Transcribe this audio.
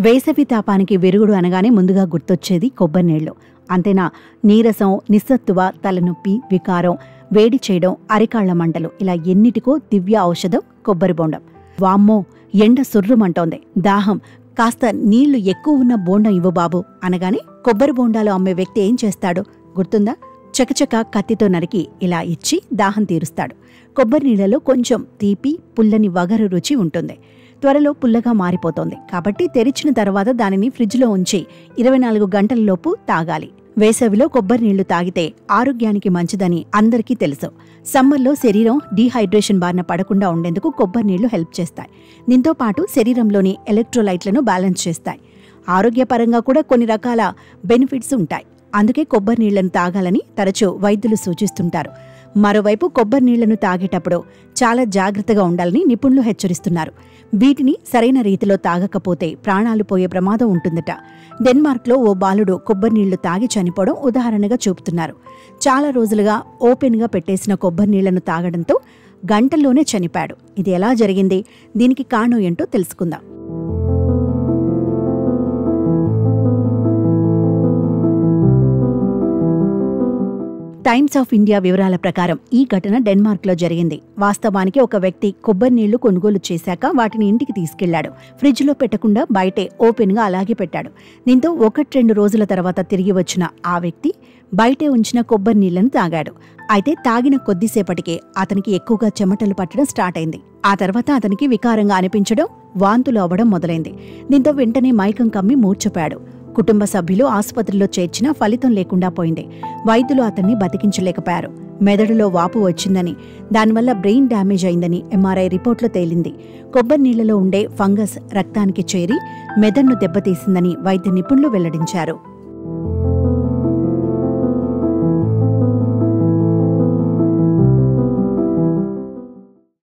వేసవి తాపానికి విరుగుడు అనగానే ముందుగా గుర్తొచ్చేది కొబ్బరి నీళ్లు. అంతేనా, నీరసం, నిస్సత్తువ, తలనొప్పి, వికారం, వేడి చేయడం, అరికాళ్ల మంటలు, ఇలా ఎన్నిటికో దివ్య ఔషధం కొబ్బరి బోండం. వామ్మో, ఎండ సుర్రుమంటోంది, దాహం, కాస్త నీళ్లు ఎక్కువ ఉన్న బోండం ఇవ్వు బాబు అనగానే కొబ్బరి బోండాలు అమ్మే వ్యక్తి ఏం చేస్తాడు గుర్తుందా? చకచక కత్తితో నరికి ఇలా ఇచ్చి దాహం తీరుస్తాడు. కొబ్బరి నీళ్లలో కొంచెం తీపి, పుల్లని వగరు రుచి ఉంటుంది. త్వరలో పుల్లగా మారిపోతోంది కాబట్టి తెరిచిన తర్వాత దానిని ఫ్రిడ్జ్లో ఉంచి 24 గంటలలోపు తాగాలి. వేసవిలో కొబ్బరి నీళ్లు తాగితే ఆరోగ్యానికి మంచిదని అందరికీ తెలుసు. సమ్మర్లో శరీరం డీహైడ్రేషన్ బారిన పడకుండా ఉండేందుకు కొబ్బరి నీళ్లు హెల్ప్ చేస్తాయి. దీంతో పాటు శరీరంలోని ఎలక్ట్రోలైట్లను బ్యాలెన్స్ చేస్తాయి. ఆరోగ్యపరంగా కూడా కొన్ని రకాల బెనిఫిట్స్ ఉంటాయి. అందుకే కొబ్బరి నీళ్లను తాగాలని తరచూ వైద్యులు సూచిస్తుంటారు. మరోవైపు కొబ్బరి నీళ్లను తాగేటప్పుడు చాలా జాగ్రత్తగా ఉండాలని నిపుణులు హెచ్చరిస్తున్నారు. వీటిని సరైన రీతిలో తాగకపోతే ప్రాణాలు పోయే ప్రమాదం ఉంటుందట. డెన్మార్క్లో ఓ బాలుడు కొబ్బరి నీళ్లు తాగి చనిపోవడం ఉదాహరణగా చూపుతున్నారు. చాలా రోజులుగా ఓపెన్గా పెట్టేసిన కొబ్బరి నీళ్లను తాగడంతో గంటల్లోనే చనిపాడు. ఇది ఎలా జరిగింది? దీనికి కారణం ఏంటో తెలుసుకుందాం. టైమ్స్ ఆఫ్ ఇండియా వివరాల ప్రకారం ఈ ఘటన డెన్మార్క్లో జరిగింది. వాస్తవానికి ఒక వ్యక్తి కొబ్బరి నీళ్లు కొనుగోలు చేశాక వాటిని ఇంటికి తీసుకెళ్లాడు. ఫ్రిడ్జ్లో పెట్టకుండా బయటే ఓపెన్గా అలాగే పెట్టాడు. దీంతో 1-2 రోజుల తర్వాత తిరిగి వచ్చిన ఆ వ్యక్తి బయటే ఉంచిన కొబ్బరి నీళ్లను తాగాడు. అయితే తాగిన కొద్దిసేపటికే అతనికి ఎక్కువగా చెమటలు పట్టడం స్టార్ట్ అయింది. ఆ తర్వాత అతనికి వికారంగా అనిపించడం, వాంతులు అవ్వడం మొదలైంది. దీంతో వెంటనే మైకం కమ్మి మూర్ఛపోయాడు. కుటుంబ సభ్యులు ఆసుపత్రిలో చేర్చినా ఫలితం లేకుండా పోయింది. వైద్యులు అతన్ని బతికించలేకపోయారు. మెదడులో వాపు వచ్చిందని, దానివల్ల బ్రెయిన్ డ్యామేజ్ అయిందని ఎంఆర్ఐ రిపోర్ట్లో తేలింది. కొబ్బరి నీళ్లలో ఉండే ఫంగస్ రక్తానికి చేరి మెదడును దెబ్బతీసిందని వైద్య నిపుణులు వెల్లడించారు.